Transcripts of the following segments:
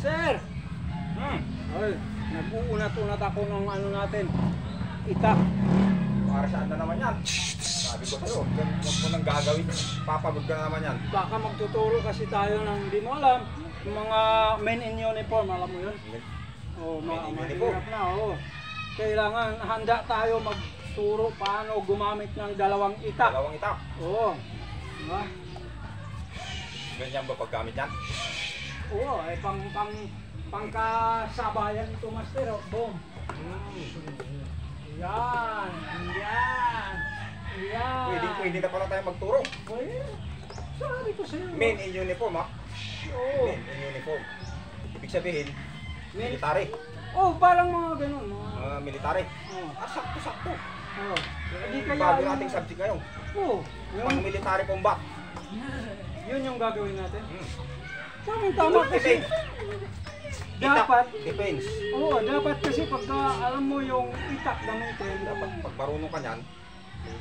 Master! Ay, nag-uunat-unat ako ng ano natin. Itak. Para saan na naman yan? Sabi ko sa'yo, huwag mo nang gagawin. Papagod ka na naman yan. Baka magtuturo kasi tayo ng hindi mo alam. Yung mga men in uniform, alam mo yun? Oo, mahirap na, oo. Kailangan handa tayo magturo paano gumamit ng dalawang itak. Dalawang itak? Oo. Diba? Ganyan ba paggamit yan? Oo, ay pangkasabayan ito, Master. Oh. Boom. Yan. Yan. Yan. Pwede na pala tayo magturo. Well, sabi ko sa'yo. Men in uniform, ha? Oo. Men in uniform. Ibig sabihin, military. Oh, parang mga ganun. Mga military. Oh. Sakto-sakto. Oh. Hindi kaya Bago nating subject ngayon. Oo. Pang military combat. Yun yung gagawin natin. Tama kasi. Itak, Dapat. defense. Oo, dapat kasi pagka alam mo yung itak gamitin. Dapat pag marunong ka niyan,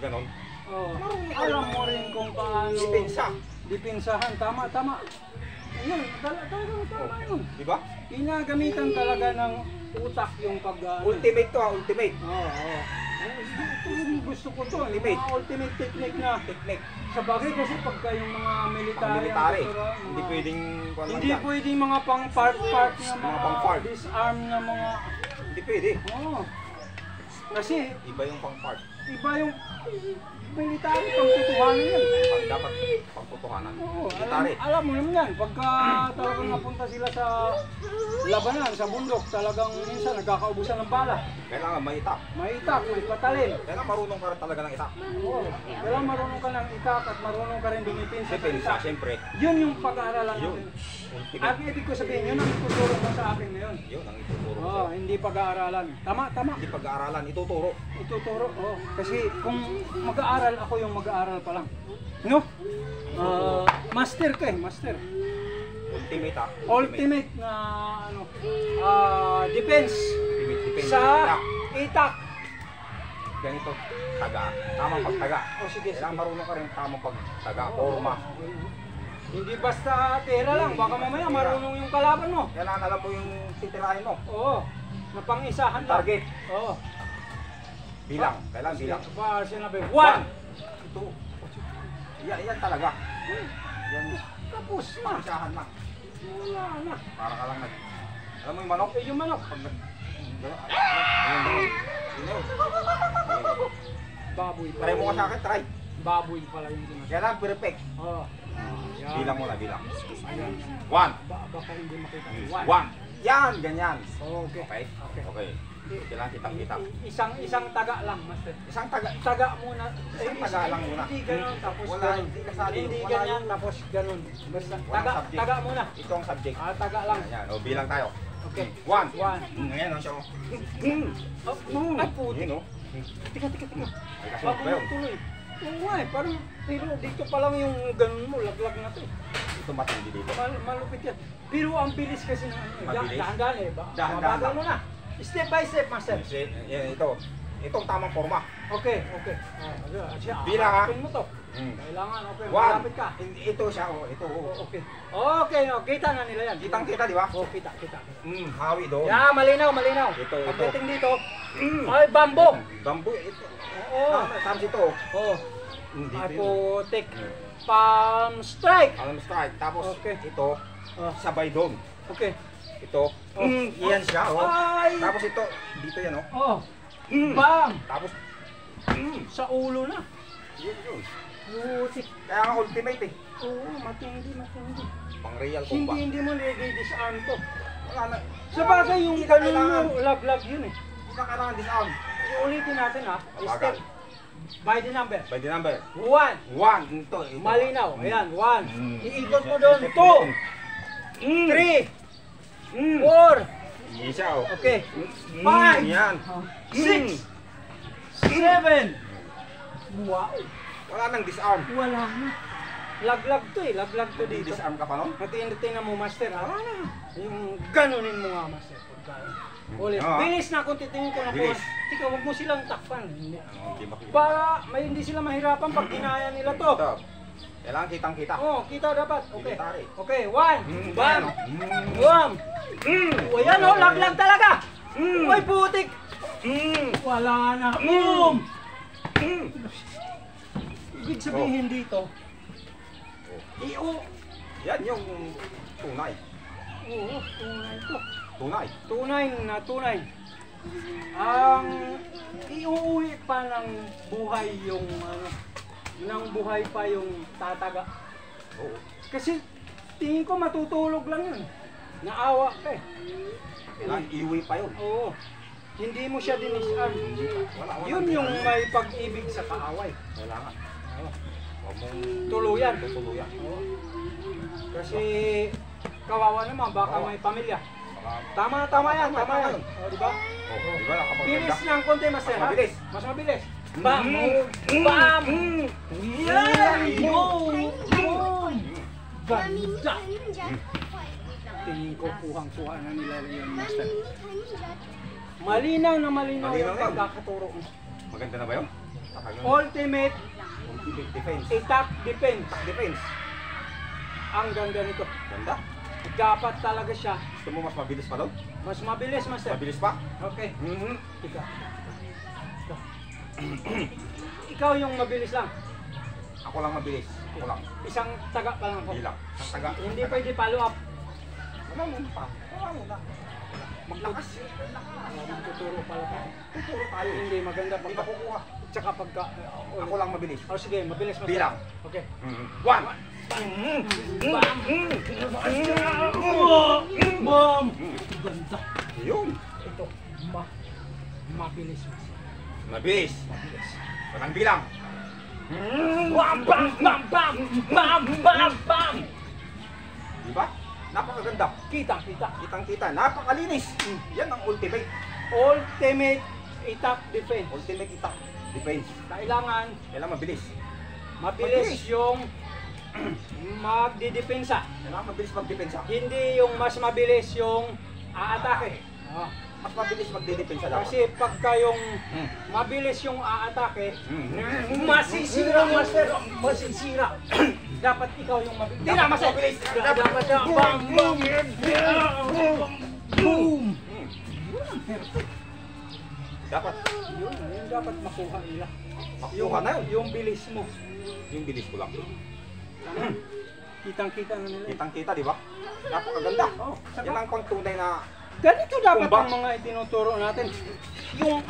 ganon. Oh, alam mo rin kung paano. Depensahan. Tama. Ayun, tama yun. Diba? Ginagamitan talaga ng utak yung pag... Ultimate to, ultimate. Oo. Ito yung gusto ko to. Yung Ultimate. mga ultimate technique na. Technique. Sa bagay kasi pagka yung mga military. Pang-military. Hindi pwedeng... Hindi pwedeng mga pang-part na mga pang-part. disarm na mga... Hindi pwede. Oo. Kasi... Iba yung pang-part. Iba yung military, pang-tutuhanan yan. Dapat pang-tutuhanan. Oo, Military. alam mo naman yan, pagka talagang napunta sila sa labanan, sa bundok, talagang minsan nagkakaubusan ng bala. Kailangan may itak. May itak, may patalim. Kailangan marunong ka rin talaga ng itak. Oo, kailangan marunong ka ng itak at marunong ka rin dumipin sa Depensa, siyempre. Yun yung pag-aaralan Yun. natin. Ultimate. At ibig ko sabihin, yun ang ituturo mo sa akin ngayon. Yun ang ituturo. Oo, hindi pag-aaralan. Tama. Hindi pag-aaralan, ituturo. Ituturo, oo. Kasi kung mag-aaral, ako yung mag-aaral pa lang. No? Master ka eh, master. Ultimate, ha? Ultimate na ano, defense Ultimate. sa itak. Ganito, taga. Tamang pagtaga. O sige. Kailangan marunong ka rin tamang pagtaga. Forma. Hindi basta tira lang, baka mamaya marunong yung kalaban mo. Kailangan alam mo yung titirahin mo. Oo, napang-isahan lang. Target. Oo. Bilang. Kailangan bilang. Ba, sinabi, 1! Ito. Yan talaga. Yan. Tapos na. Pang-isahan lang. Wala na. Para ka lang nag... Alam mo yung manok? Eh, yung manok. Pag nag... Ayun. Baboy pala. Try mo ka sa akin, try. Baboy pala yung sinasabi. Kailangan perfect. Oo. Yan. Bilang mo na, bilang. Ayan. 1. Baka hindi makita. 1. Yan, ganyan. Okay. Okay? Okay. Kailangan kitang-kita. Isang taga lang, master. Isang taga. Taga muna. Isang taga lang muna. Hindi ganun, tapos Wala, ganun. hindi kasali. Hindi Wala ganyan, yung- tapos ganun. Basta Walang subject. taga muna. Ito ang subject. Taga lang. Yan, o bilang tayo. Okay. 1. 1. Ngayon, ang siya. Ay, puti. Yun, o. Tika. May kasunod Bago pa yun. tuloy. Oo nga eh, parang, pero dito pa lang yung ganun mo, laglag na to eh. Ito matindi dito. Malupit yan. Pero ang bilis kasi ng ano, Mabilis. dahan-dahan eh. Dahan-dahan Mabagal lang. mo na. Step by step, master. Yan, ito. Itong tamang forma. Okay. Bilang, ha? Mo to. Kailangan, okay. 1. Malapit ka. Ito siya, o. Ito, o. Okay. Kita na nila yan. Kitang-kita, di ba? Oh, kita. Hawi doon. Yeah, malinaw. Ito. Pagdating dito, ay, bamboo. Bamboo, ito. Oo. Tapos ito. Oh. Dito Ay, yun. putik. Palm strike. Alam strike. Tapos Okay. ito, Oh. sabay doon. Okay. Ito, yan siya, oh. Ay. Tapos ito, dito yan, oh. Oh. Bam! Tapos, Sa ulo na. yun. Putik. Kaya nga ultimate eh. Oo, matindi. Pang real combat. Hindi mo legay disarm to. Wala na. Sa bagay yung Hindi na ganun kailangan. mo, laglag yun eh. Hindi na kailangan disarm. Ulitin natin ha. Bagal. Step. By the number. By the number. 1. 1. Ito. Malinaw. Ayan, 1. Mm. Iikot mo doon. 2. 3. 4. Isa, oh. Okay. 5. Yan. 6. 7. Wow. Wala nang disarm. Wala na. Laglag to eh. Laglag to dito. Disarm ka pa, no? Tingnan mo, master ha. Yung ganunin mo nga, master. Ulit. Ah. Bilis na kung titingin ko na po. Bilis. Tika, huwag mo silang takpan. Hindi makikita. Para hindi sila mahirapan pag ginaya nila to. Ito. Kailangan kitang-kita. Oh, kita dapat. Okay. Military. Okay, one. Bam. Mm. Bam. O yan oh, laglag talaga. Mm. Uy, putik. Wala na. Boom. Ibig sabihin dito, Yan yung tunay. oo, tunay ito. Tunay. Tunay na tunay. Ang iuuwi pa ng buhay yung ng buhay pa yung tataga. Oo. Kasi tingin ko matutulog lang yun. Naawa ka eh. Kailangan iuwi pa yun. Oo. Hindi mo siya dinisarm. Wala. Yun yung may pag-ibig sa kaaway. Kailangan. Oo. Huwag mong Tuluyan. tutuluyan. Oo. Kasi kawawa naman, baka Oo. may pamilya. Baka- Tama yan, tama yan. O, di ba? Oo, di ba? Nakapaganda. Bilis niyang konti, master. Mas ha? mabilis. Mas mabilis. Bam! Bam! Yan! Yun! Yun! Ganda! Tingin ko kuhang-kuha na nila yung master. Malinaw na malinaw Malinaw yung yan. pagkakaturo mo. Maganda na ba yun? Ultimate Ultimate defense. attack defense. Defense. Ang ganda nito. Ganda. Dapat talaga siya. Gusto mo mas mabilis pa doon? Mas mabilis, master. Mabilis pa? Okay. Mhm. Ikaw. Ikaw yung mabilis lang. Ako lang mabilis. Ako lang. Isang taga pa lang ako. Hindi lang. Sa taga. Hindi pwede follow up. Wala muna pa. Wala muna. Maglakas. Tuturo pala tayo. Tuturo tayo. Hindi maganda Hindi pagka ka kukuha. tsaka pagka Ako lang mabilis. Oh sige, mabilis mas. Bilang. Okay. Mhm. One. Bam! Bam! Ganda. Yun. Ito, mabilis. Mabilis. Walang bilang. Bam! Bam! Bam! Bam! Bam! Bam! Bam! Di ba? Napakaganda. Kita, kita. Kitang-kita. Napakalinis. Yan ang ultimate. Ultimate attack defense. Ultimate attack defense. Kailangan Kailangan mabilis. mabilis yung magdidepensa. Kailangan mabilis magdepensa. Hindi yung mas mabilis yung aatake. Mas mabilis magdedepensa dapat. Kasi pagka yung mabilis yung aatake, Mhm. masisira, master. Masisira. Dapat ikaw yung mabilis. Hindi na, Dapat master. mabilis. Dapat na. Bam! Bam! Boom! Dapat. Yun dapat makuha nila. Makuha na yun. Yung bilis mo. Yung bilis ko lang. Kitang-kita na nila. Kitang-kita, di ba? Napakaganda. Oh, Yan ang pangtunay na ganito dapat Tumba. ang mga itinuturo natin. Yung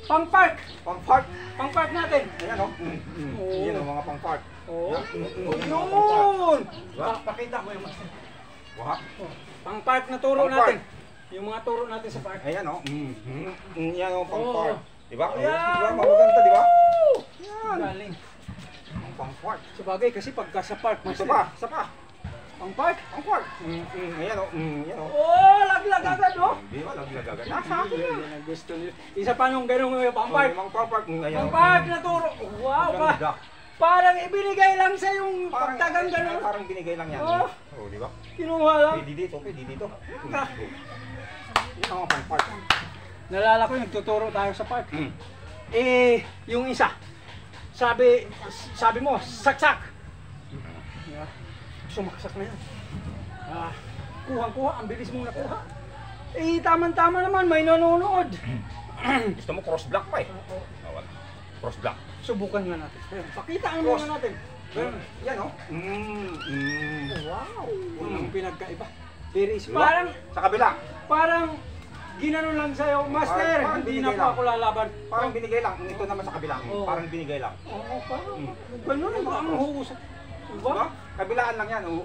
pang-park. pang-park. Pang-park natin. Ayan o. Oo. Yan ang mga pang-park. Oo. Yan. Yun! Yan ang mga pang-park. Diba? Pakita mo yung master. Wah. Pang-park na turo Pang-park. natin. Yung mga turo natin sa park. Ayan o. Yan ang pang-park. Di ba? Ayan. Di ba? Maganda, di ba? Yan. Galing. Ang pang-park. Sabagay kasi pagka sa park, Isa master. pa. Isa pa. Pang-park. Pang-park. Ayan o. Yan o. Oh, laglag agad, oh. Di ba? Laglag-agad. Nasa akin Yan yan. ang gusto nila. Isa pa nung ganun yung pang-park. Yung pang-park. Ayan o. Pang-park na turo. Wow, Ganda. parang ibinigay lang sa yung Parang pagtagang ganun. Parang binigay lang yan. Oh. Oo, di ba? Kinuha lang. Pwede dito, pwede dito. Yan ang pang-park. Nalala ko, nagtuturo tayo sa park. Eh, yung isa, sabi mo, saksak. Yeah. Sumaksak na yan. Kuhang-kuha, ang bilis mong nakuha. Eh, tama-tama naman, may nanonood. Gusto mo cross block pa eh. Wala. Cross block. Subukan nga natin. Ayun, pakita ang muna natin. Yan o. Wow, walang pinagkaiba. Very easy. Diba? Parang, Sa kabila. ginanon lang sa'yo, Master, Parang hindi na binigay po lang. ako lalaban. Parang binigay lang. Ito naman sa kabila. Oo. Parang binigay lang. Oo, parang, ganun ba ang huusap? Diba? Diba? Kabilaan lang yan. Oo.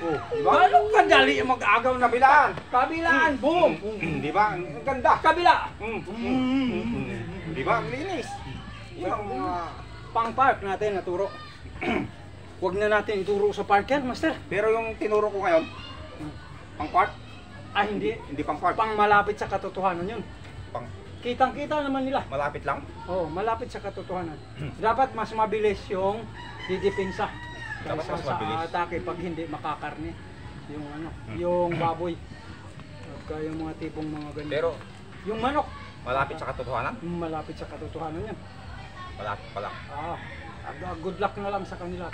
Oh, diba? Gano'ng kadali mag-agaw ng Kabilaan. Kabilaan, boom! Diba? Ang ganda. Kabila! Diba? Ang linis. Yan ang mga... Pang-park natin naturo. Huwag na natin ituro sa park yan, Master. Pero yung tinuro ko ngayon, pang-park, Ah, hindi. hindi pang-park. Pang malapit sa katotohanan yun. Pang Kitang-kita naman nila. malapit lang. Oo, malapit sa katotohanan. Dapat mas mabilis yung didepensa. Dapat Kaysa mas mabilis. sa atake pag hindi makakarne. Yung yung baboy. At yung mga tipong mga ganyan. Pero Yung manok, malapit sa katotohanan. malapit sa katotohanan yan. Malapit pa lang. Good luck na lang sa kanila.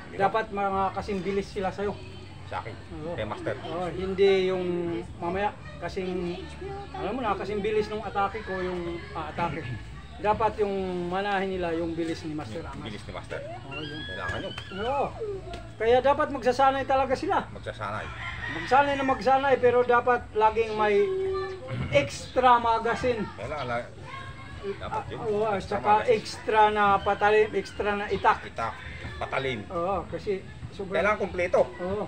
Dapat mga kasing bilis sila sa'yo. Sa akin. Oo. Kay Master. Hindi yung mamaya kasing, alam mo na, kasing bilis ng atake ko yung atake. Dapat yung manahin nila yung bilis ni Master Angas. Bilis ni Master. Yun. Kailangan yun. Oo. Kaya dapat magsasanay talaga sila. Magsasanay. Magsanay pero dapat laging may extra magazine. Kailangan dapat yun. Oo, saka extra na patalim, extra na itak. Itak, patalim. Oo, kasi sobrang... Kailangan kumpleto. Oo.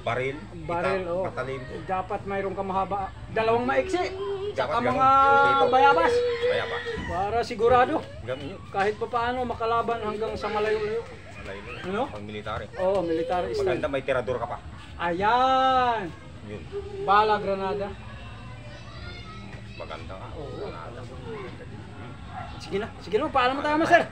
Baril, Baril, itak, oo. patalim. Dapat mayroong kamahaba. Dalawang maiksi. Saka Dapat mga ganun. bayabas. Bayabas. Para sigurado. Ganun yun. Kahit pa paano makalaban hanggang sa malayo-layo. Malayo. Ano? Pag military. Oo, military style. Maganda may tirador ka pa. Ayan! Yun. Bala, granada. Maganda nga. Oo. Sige na, paalam mo tayo, Master.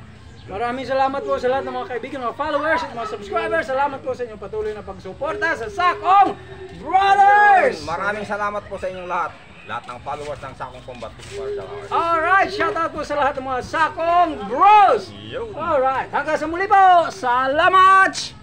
Maraming salamat po sa lahat ng mga kaibigan, mga followers at mga subscribers. Salamat po sa inyong patuloy na pagsuporta sa Sakong Brothers! Maraming salamat po sa inyong lahat. Lahat ng followers ng Sakong Combat. Alright, shoutout po sa lahat ng mga Sakong Bros! Yo! Alright, hanggang sa muli po. Salamat!